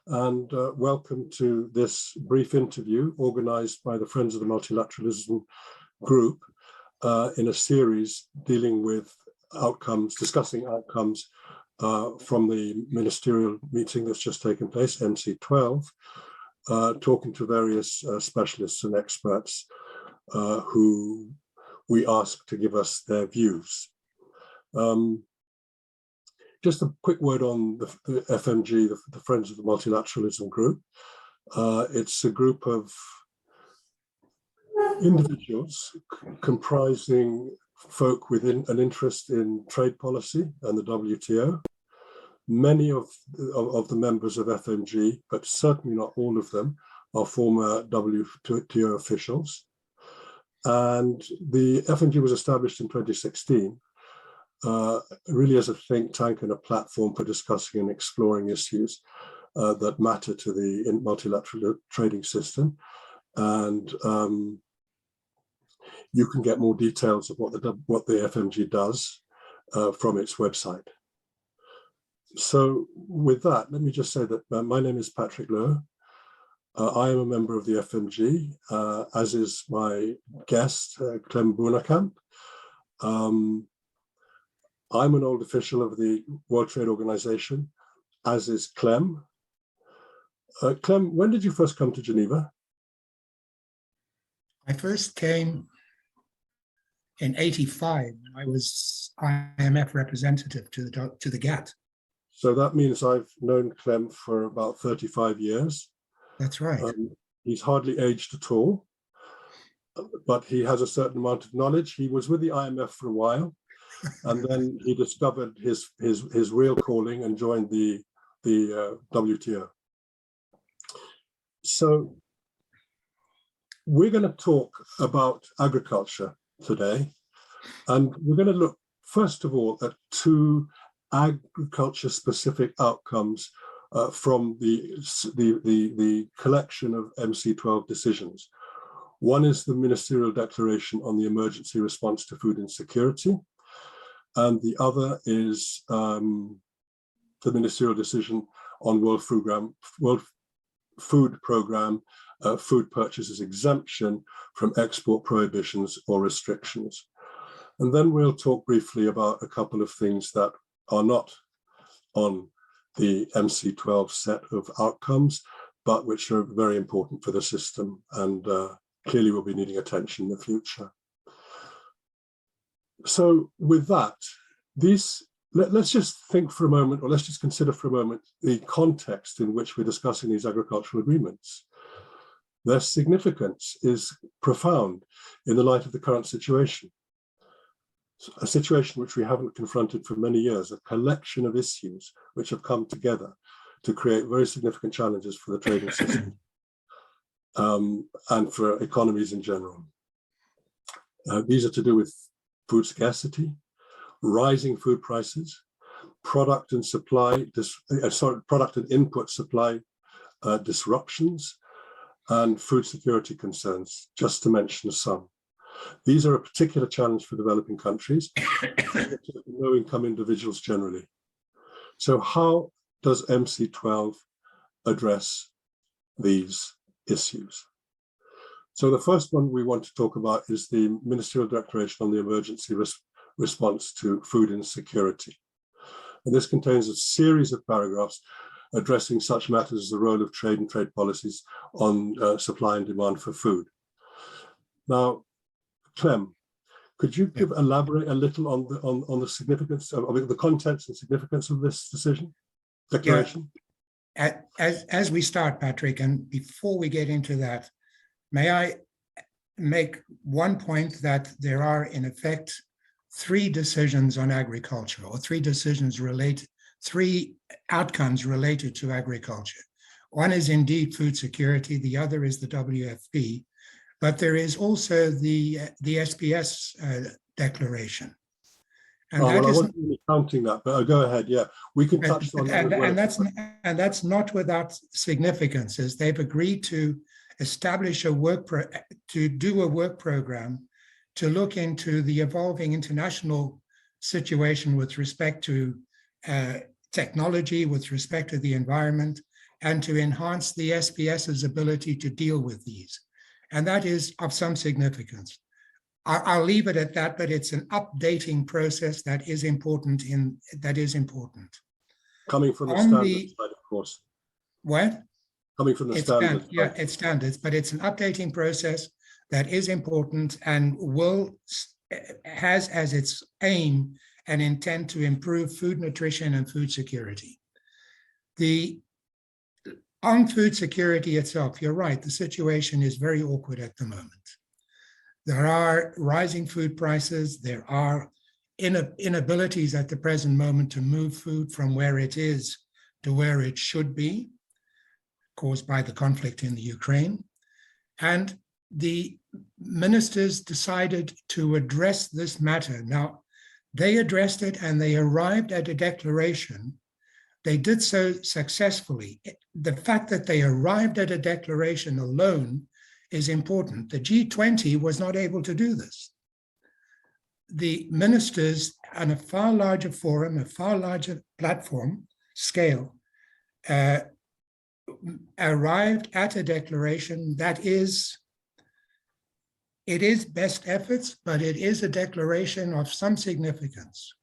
and welcome to this brief interview organized by the Friends of the Multilateralism group in a series dealing with discussing outcomes from the ministerial meeting that's just taken place, MC12, talking to various specialists and experts who we asked to give us their views. Just a quick word on the FMG, the Friends of the Multilateralism group. It's a group of individuals comprising folk with an interest in trade policy and the WTO. Many of the members of FMG, but certainly not all of them, are former WTO officials. And the FMG was established in 2016, really as a think tank and a platform for discussing and exploring issues that matter to the multilateral trading system. And you can get more details of what the FMG does from its website. So with that, let me just say that my name is Patrick Lowe. I am a member of the FMG, as is my guest, Clemens Boonekamp. I'm an old official of the World Trade Organization, as is Clem. Clem, when did you first come to Geneva? I first came in '85. I was IMF representative to the GATT. So that means I've known Clem for about 35 years. That's right. He's hardly aged at all, but he has a certain amount of knowledge. He was with the IMF for a while, and then he discovered his real calling and joined the WTO. So we're going to talk about agriculture today, and we're going to look first of all at two agriculture-specific outcomes from the collection of MC12 decisions. One is the Ministerial Declaration on the Emergency Response to Food Insecurity, and the other is the Ministerial Decision on World Food Programme Food Purchases Exemption from Export Prohibitions or Restrictions. And then we'll talk briefly about a couple of things that are not on the MC12 set of outcomes, but which are very important for the system and clearly will be needing attention in the future. So with that, let's just think for a moment, or let's just consider for a moment the context in which we're discussing these agricultural agreements. Their significance is profound in the light of the current situation. A situation which we haven't confronted for many years, a collection of issues which have come together to create very significant challenges for the trading system and for economies in general. These are to do with food scarcity, rising food prices, product and input supply disruptions, and food security concerns, just to mention some. These are a particular challenge for developing countries, low-income individuals generally. So how does MC12 address these issues? So the first one we want to talk about is the Ministerial Declaration on the Emergency Response to Food Insecurity. And this contains a series of paragraphs addressing such matters as the role of trade and trade policies on supply and demand for food. Now, Clem, could you elaborate a little on the significance of the contents and significance of this declaration? Yeah. As we start, Patrick, and before we get into that, may I make one point that there are in effect three decisions on agriculture, or three outcomes related to agriculture. One is indeed food security, the other is the WFP, but there is also the SPS declaration. And I wasn't really counting that, but go ahead. Yeah, we can touch on that as well. And that's not without significance, as they've agreed to establish a work program to look into the evolving international situation with respect to technology, with respect to the environment, and to enhance the SPS's ability to deal with these. And that is of some significance. I'll leave it at that, but it's an updating process that is important. Coming from the On standards the- side, of course. What? Coming from the It's standards. yeah, side. it's standards, but it's an updating process that is important and has as its aim and intent to improve food nutrition and food security. On food security itself, you're right, the situation is very awkward at the moment. There are rising food prices. There are inabilities at the present moment to move food from where it is to where it should be, caused by the conflict in the Ukraine. And the ministers decided to address this matter. Now, they addressed it and they arrived at a declaration. They did so successfully. The fact that they arrived at a declaration alone is important. The G20 was not able to do this. The ministers on a far larger forum, a far larger platform scale, arrived at a declaration that is best efforts, but it is a declaration of some significance.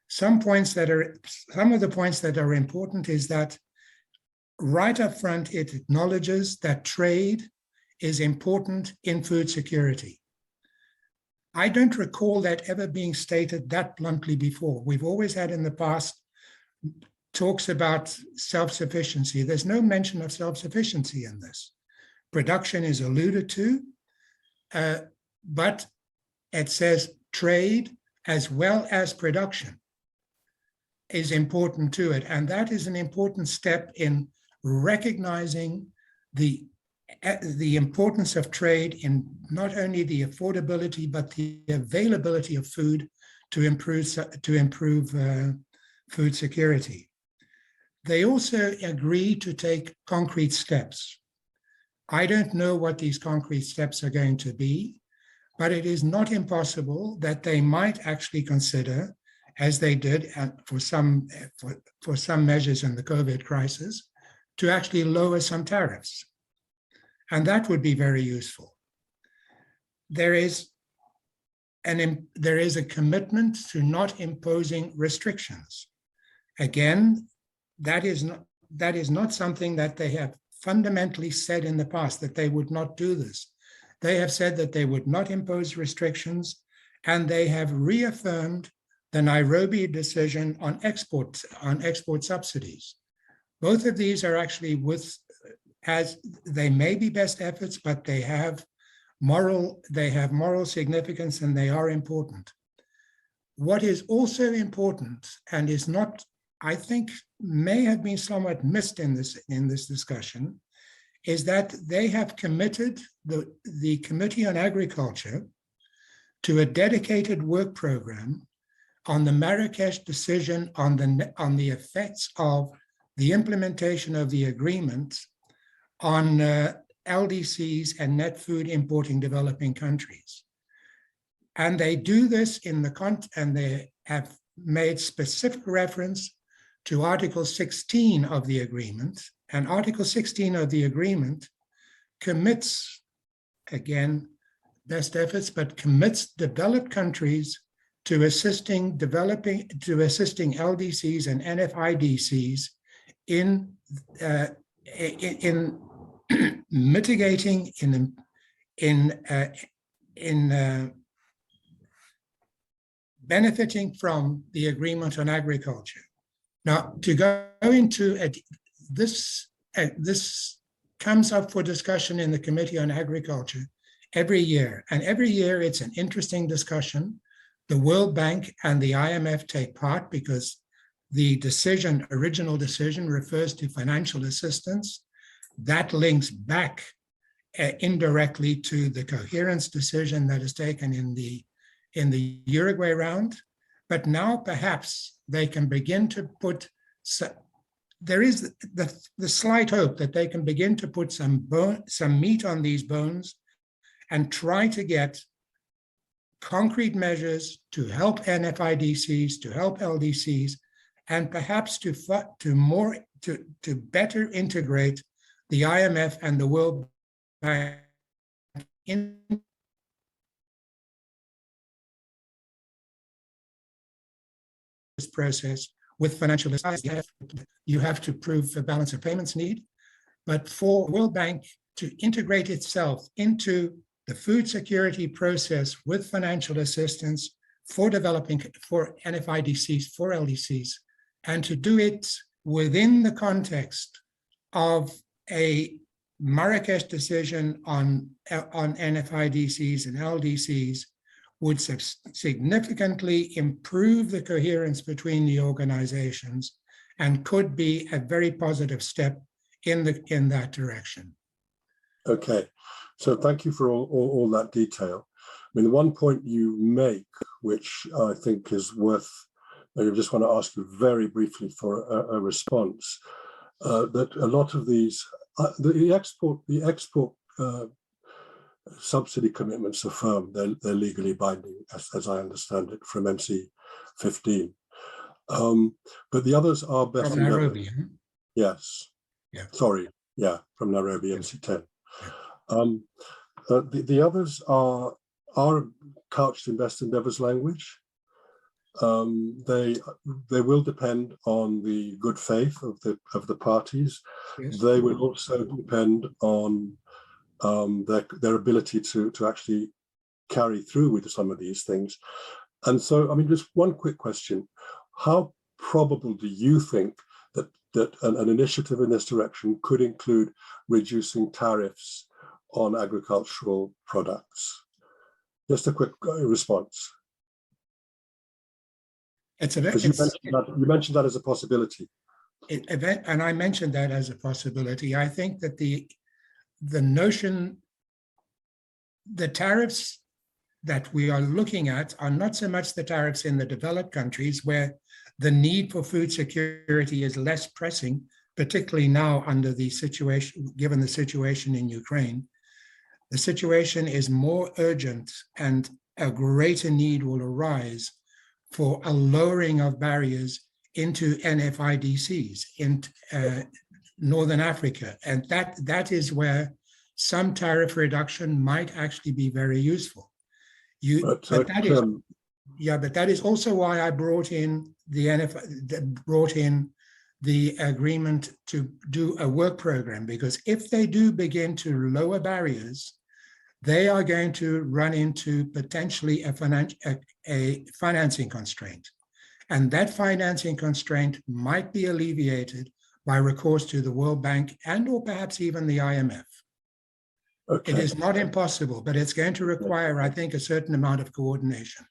Some of the points that are important is that right up front, it acknowledges that trade is important in food security. I don't recall that ever being stated that bluntly before. We've always had in the past talks about self-sufficiency. There's no mention of self-sufficiency in this. Production is alluded to, but it says trade as well as production is important to it. And that is an important step in recognizing the importance of trade in not only the affordability, but the availability of food to improve food security. They also agree to take concrete steps. I don't know what these concrete steps are going to be, but it is not impossible that they might actually consider, as they did for some measures in the COVID crisis, to actually lower some tariffs. And that would be very useful. There is a commitment to not imposing restrictions. Again, that is not something that they have fundamentally said in the past, that they would not do this. They have said that they would not impose restrictions, and they have reaffirmed the Nairobi decision on export subsidies. Both of these are actually as they may be best efforts, but they have moral significance and they are important. What is also important and is not, I think, may have been somewhat missed in this discussion, is that they have committed the Committee on Agriculture to a dedicated work program on the Marrakesh decision on the effects of the implementation of the agreement on LDCs and net food importing developing countries. And they do this and they have made specific reference to Article 16 of the agreement. And Article 16 of the agreement commits, again, best efforts, but commits developed countries to assisting LDCs and NFIDCs in mitigating, in benefiting from the agreement on agriculture. Now, to go into this comes up for discussion in the Committee on Agriculture every year, and every year it's an interesting discussion. The World Bank and the IMF take part because the original decision refers to financial assistance. That links back indirectly to the coherence decision that is taken in the Uruguay round. But now perhaps they can begin to put, there is the slight hope that they can begin to put some meat on these bones and try to get concrete measures to help NFIDCs, to help LDCs, and perhaps to better integrate the IMF and the World Bank in this process with financial assistance. You have to prove a balance of payments need, but for World Bank to integrate itself into the food security process with financial assistance for developing, for NFIDCs, for LDCs, and to do it within the context of a Marrakesh decision on NFIDCs and LDCs would significantly improve the coherence between the organizations and could be a very positive step in that direction. Okay, so thank you for all that detail. I mean, the one point you make, which I think is worth, I just want to ask you very briefly for a response, that a lot of these, the export subsidy commitments are firm, they're legally binding, as I understand it, from MC15. But the others are best from Nairobi. huh? Yes. Yeah. Sorry. Yeah, from Nairobi, MC10. Yeah. The others are couched in best endeavors language. They will depend on the good faith of the parties. Yes. They will also depend on their ability to actually carry through with some of these things. And so, I mean, just one quick question: how probable do you think that an initiative in this direction could include reducing tariffs on agricultural products? Just a quick response. Because you mentioned that as a possibility. And I mentioned that as a possibility. I think that the notion, the tariffs that we are looking at are not so much the tariffs in the developed countries where the need for food security is less pressing, particularly now under the situation, given the situation in Ukraine. The situation is more urgent and a greater need will arise for a lowering of barriers into NFIDCs in Northern Africa. And that is where some tariff reduction might actually be very useful. But that is also why I brought in the agreement to do a work program, because if they do begin to lower barriers, they are going to run into potentially a financing constraint. And that financing constraint might be alleviated by recourse to the World Bank and or perhaps even the IMF. Okay. It is not impossible, but it's going to require, I think, a certain amount of coordination.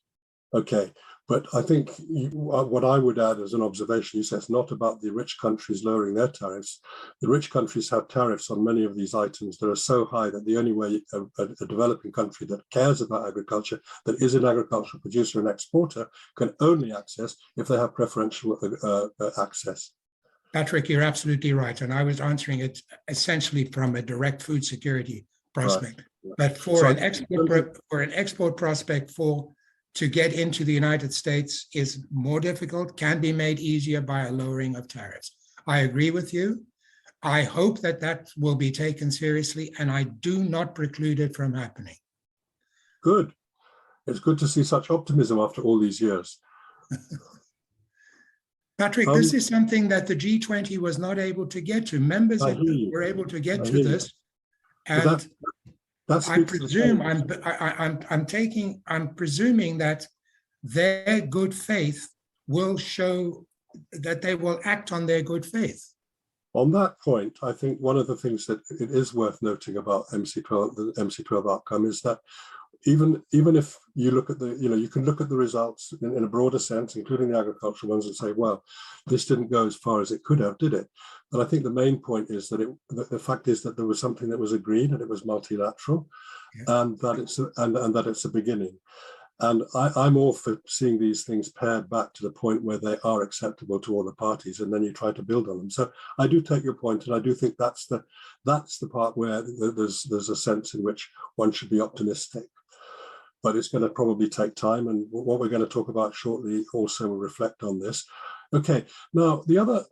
Okay, but I think what I would add as an observation, you said it's not about the rich countries lowering their tariffs. The rich countries have tariffs on many of these items that are so high that the only way a developing country that cares about agriculture, that is an agricultural producer and exporter, can only access if they have preferential access. Patrick, you're absolutely right. And I was answering it essentially from a direct food security prospect. Right. But for an export prospect to get into the United States is more difficult, can be made easier by a lowering of tariffs. I agree with you. I hope that will be taken seriously, and I do not preclude it from happening. Good. It's good to see such optimism after all these years. Patrick, this is something that the G20 was not able to get to. Members were able to get to this. And I presume I'm presuming that their good faith will show that they will act on their good faith. On that point, I think one of the things that it is worth noting about MC12, the MC12 outcome, is that even if you look at you can look at the results in a broader sense, including the agricultural ones, and say, well, this didn't go as far as it could have, did it? But I think the main point is that the fact is that there was something that was agreed and it was multilateral, yeah, and that it's a beginning. And I'm all for seeing these things pared back to the point where they are acceptable to all the parties, and then you try to build on them. So I do take your point, and I do think that's the part where there's a sense in which one should be optimistic. But it's going to probably take time, and what we're going to talk about shortly also will reflect on this. Okay. Now, the other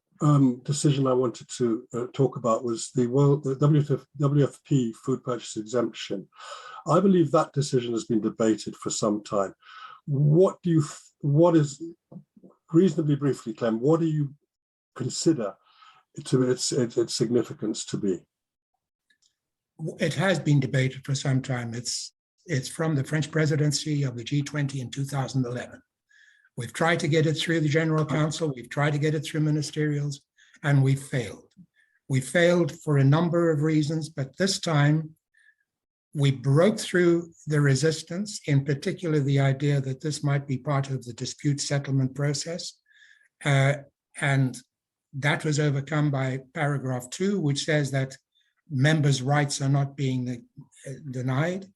decision I wanted to talk about was the WFP food purchase exemption. I believe that decision has been debated for some time. What is, reasonably briefly, Clem, what do you consider to its significance to be? It has been debated for some time. It's from the French presidency of the G20 in 2011. We've tried to get it through the General Council, we've tried to get it through ministerials, and we've failed. We failed for a number of reasons, but this time we broke through the resistance, in particular the idea that this might be part of the dispute settlement process. And that was overcome by paragraph 2, which says that members' rights are not being denied.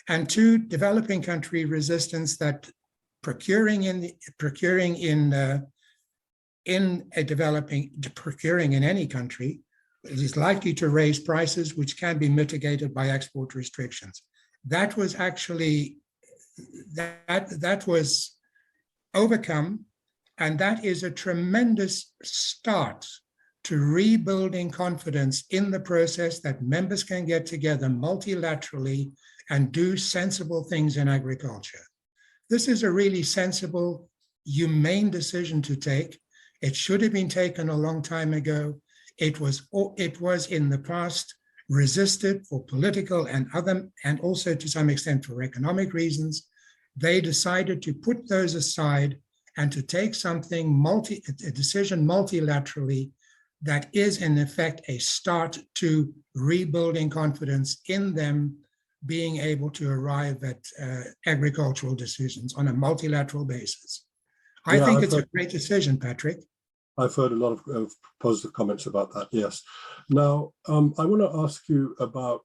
And 2, developing country resistance that procuring in any country is likely to raise prices which can be mitigated by export restrictions. That was actually that was overcome, and that is a tremendous start to rebuilding confidence in the process that members can get together multilaterally and do sensible things in agriculture. This is a really sensible, humane decision to take. It should have been taken a long time ago. It was in the past resisted for political and also to some extent for economic reasons. They decided to put those aside and to take a decision multilaterally that is in effect a start to rebuilding confidence in them being able to arrive at agricultural decisions on a multilateral basis. I think it's a great decision, Patrick. I've heard a lot of positive comments about that, yes. Now, I want to ask you about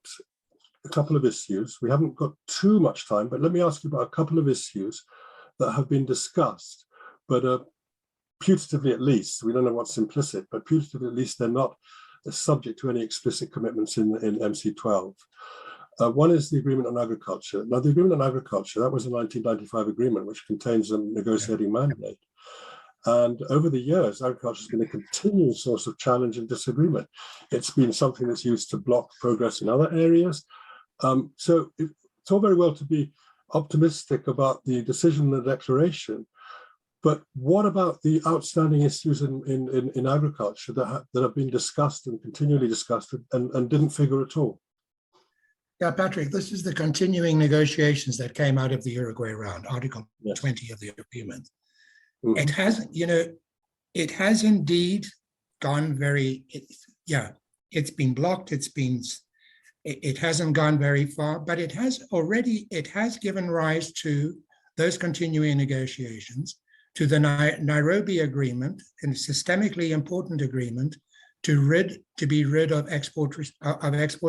a couple of issues. We haven't got too much time, but let me ask you about a couple of issues that have been discussed, but putatively at least, we don't know what's implicit, but putatively at least they're not subject to any explicit commitments in MC12. One is the agreement on agriculture. Now, the agreement on agriculture, that was a 1995 agreement, which contains a negotiating mandate. And over the years, agriculture has been a continual source of challenge and disagreement. It's been something that's used to block progress in other areas. So it's all very well to be optimistic about the decision and the declaration, but what about the outstanding issues in agriculture that have been discussed and continually discussed and didn't figure at all? Yeah, Patrick, this is the continuing negotiations that came out of the Uruguay round, Article 20 of the agreement. Mm-hmm. It has indeed gone it's been blocked, it hasn't gone very far, but it has given rise to those continuing negotiations, to the Nairobi Agreement, a systemically important agreement to be rid of export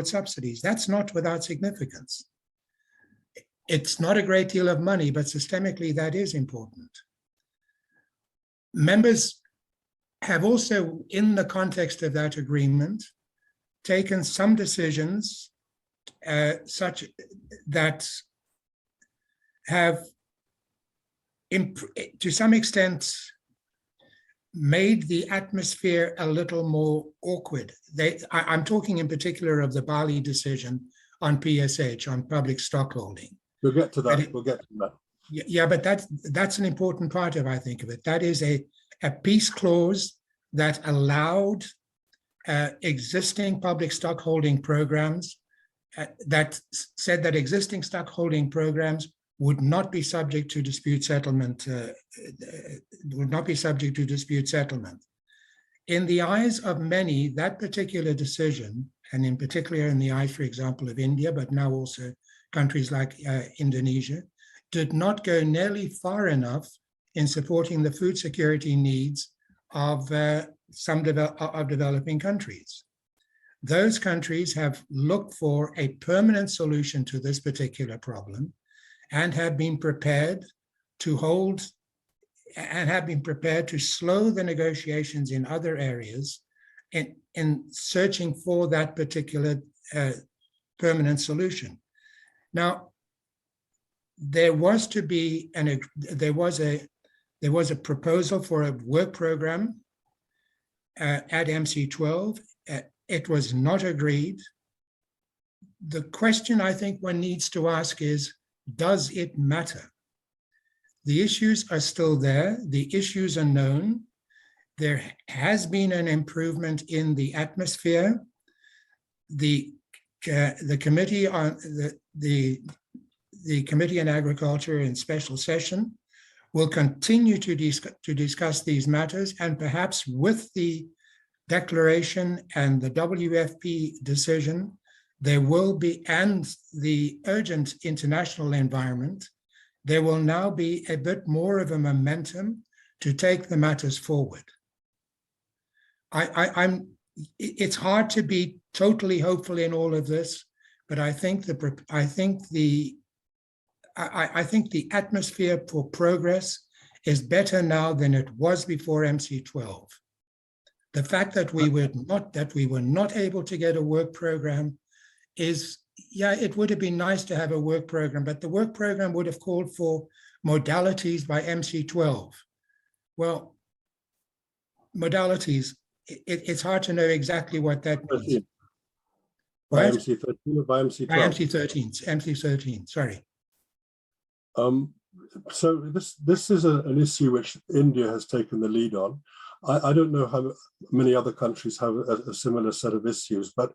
subsidies. That's not without significance. It's not a great deal of money, but systemically that is important. Members have also, in the context of that agreement, taken some decisions such that have, to some extent, made the atmosphere a little more awkward. I'm talking in particular of the Bali decision on PSH, on public stockholding. We'll get to that. Yeah, but that's an important part of, I think, of it. That is a peace clause that allowed existing public stockholding programs, that said that existing stockholding programs would not be subject to dispute settlement, In the eyes of many, that particular decision, and in particular in the eyes, for example, of India, but now also countries like Indonesia, did not go nearly far enough in supporting the food security needs of some developing countries. Those countries have looked for a permanent solution to this particular problem and have been prepared to slow the negotiations in other areas in searching for that particular permanent solution. Now, there was There was a proposal for a work program at MC12. It was not agreed. The question I think one needs to ask is, does it matter? The issues are still there. The issues are known. There has been an improvement in the atmosphere. The committee on the Committee on Agriculture in special session will continue to discuss these matters, and perhaps with the declaration and the WFP decision, there will be, and the urgent international environment, there will now be a bit more of a momentum to take the matters forward. It's hard to be totally hopeful in all of this, but I think the atmosphere for progress is better now than it was before MC12. The fact that we were not able to get a work program is, yeah, it would have been nice to have a work program, but the work program would have called for modalities by MC12. Well, modalities, it's hard to know exactly what that means. By MC13 or by MC12? By MC13, sorry. So this is an issue which India has taken the lead on. I don't know how many other countries have a similar set of issues, but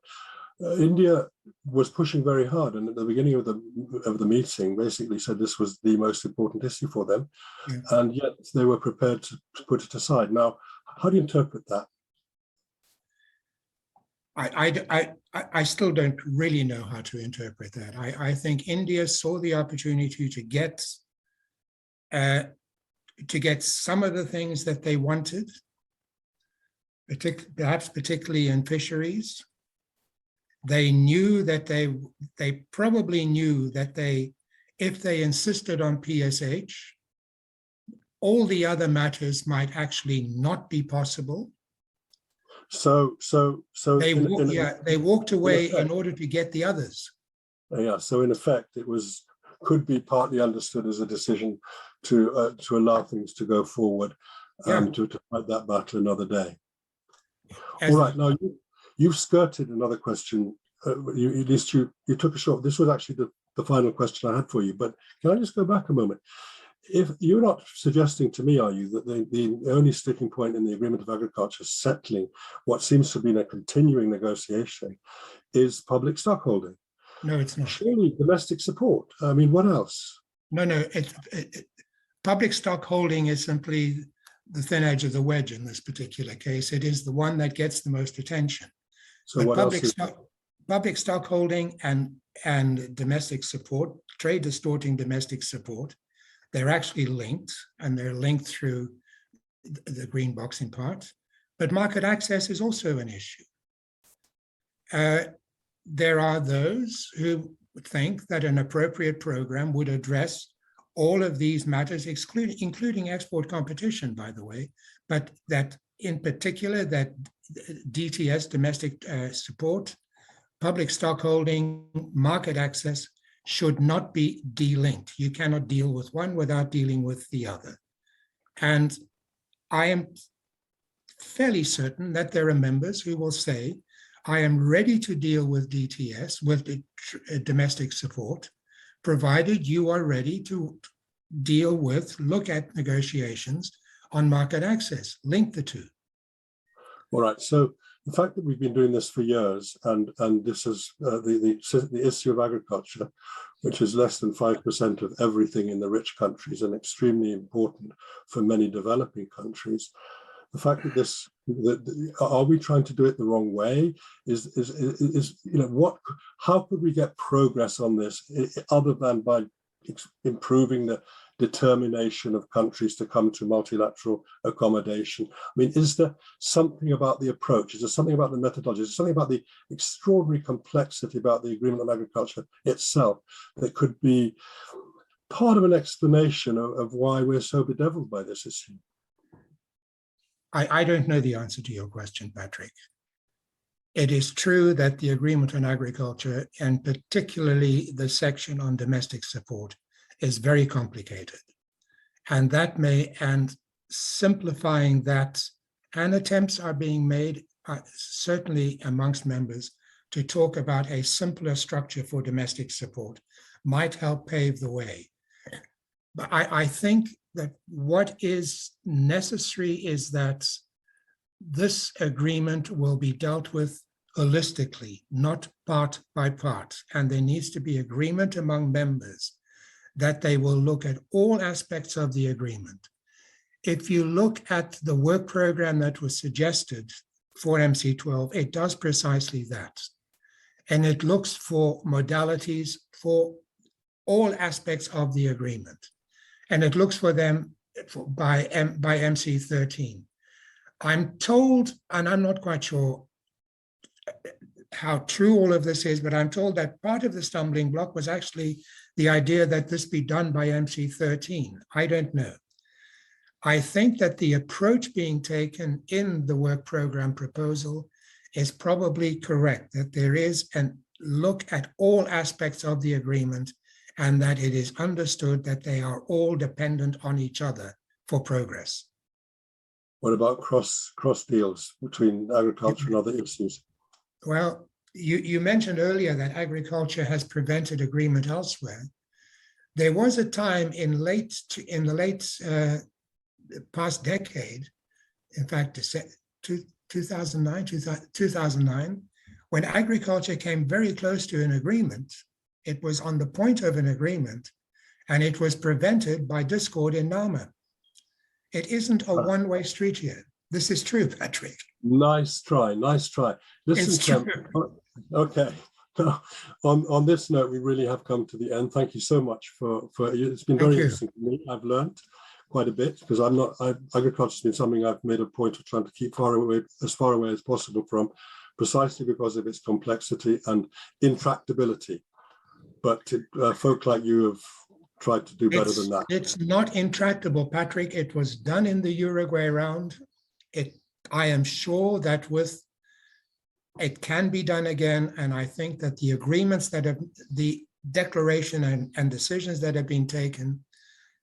India was pushing very hard, and at the beginning of the meeting basically said this was the most important issue for them, yeah. And yet they were prepared to put it aside. Now, how do you interpret that? I still don't really know how to interpret that. I think India saw the opportunity to get some of the things that they wanted, perhaps particularly in fisheries. They knew that they probably knew that if they insisted on PSH, all the other matters might actually not be possible. So they walked away in order to get the others. Yeah. So in effect, it could be partly understood as a decision to allow things to go forward, to fight that battle another day. All right. Now you've skirted another question. At least you took a short. This was actually the final question I had for you. But can I just go back a moment? If you're not suggesting to me, are you, that the only sticking point in the Agreement of Agriculture settling what seems to be a continuing negotiation is public stockholding? No, it's not. Surely domestic support. I mean, what else? No. Public stockholding is simply the thin edge of the wedge in this particular case. It is the one that gets the most attention. So but what public stockholding and domestic support, trade distorting domestic support, they're actually linked, and they're linked through the green boxing part. But market access is also an issue. There are those who think that an appropriate program would address all of these matters, including export competition, by the way, but that in particular that DTS, domestic support, public stockholding, market access should not be delinked. You cannot deal with one without dealing with the other. And I am fairly certain that there are members who will say, I am ready to deal with DTS, with domestic support, provided you are ready to look at negotiations on market access, link the two. All right, so the fact that we've been doing this for years, and this is the issue of agriculture, which is less than 5% of everything in the rich countries and extremely important for many developing countries. The fact that are we trying to do it the wrong way? How could we get progress on this other than by improving the determination of countries to come to multilateral accommodation? I mean, is there something about the approach? Is there something about the methodology? Is there something about the extraordinary complexity about the Agreement on Agriculture itself that could be part of an explanation of why we're so bedeviled by this issue? I don't know the answer to your question, Patrick. It is true that the Agreement on Agriculture, and particularly the section on domestic support, is very complicated. and simplifying that, and attempts are being made, certainly amongst members, to talk about a simpler structure for domestic support might help pave the way. But I think that what is necessary is that this agreement will be dealt with holistically, not part by part. And there needs to be agreement among members that they will look at all aspects of the agreement. If you look at the work program that was suggested for MC12, it does precisely that. And it looks for modalities for all aspects of the agreement. And it looks for them by MC13. I'm told, and I'm not quite sure how true all of this is, but I'm told that part of the stumbling block was actually the idea that this be done by MC13. I don't know. I think that the approach being taken in the work program proposal is probably correct, that there is a look at all aspects of the agreement and that it is understood that they are all dependent on each other for progress. What about cross deals between agriculture and other issues? Well, you mentioned earlier that agriculture has prevented agreement elsewhere. There was a time in the late past decade, in fact, 2009, when agriculture came very close to an agreement. It was on the point of an agreement, and it was prevented by discord in NAMA. It isn't a one-way street here. This is true, Patrick. Nice try, nice try. Listen, okay. On this note, we really have come to the end. Thank you so much for it's been very interesting for me. I've learned quite a bit because agriculture has been something I've made a point of trying to keep as far away as possible from, precisely because of its complexity and intractability. But folk like you have tried to do better than that. It's not intractable, Patrick. It was done in the Uruguay round. I am sure that it can be done again. And I think that the agreements the declaration and decisions that have been taken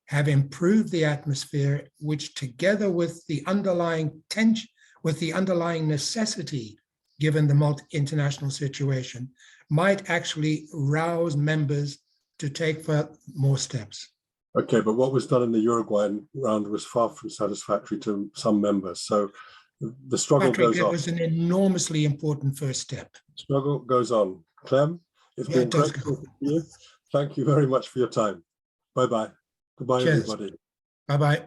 have improved the atmosphere, which together with the underlying tension, with the underlying necessity, given the international situation, might actually rouse members to take more steps. Okay, but what was done in the Uruguayan round was far from satisfactory to some members. So the struggle goes on. It was an enormously important first step. Struggle goes on. Clem, it's been great talking to you. Thank you very much for your time. Bye-bye. Goodbye, everybody. Bye-bye.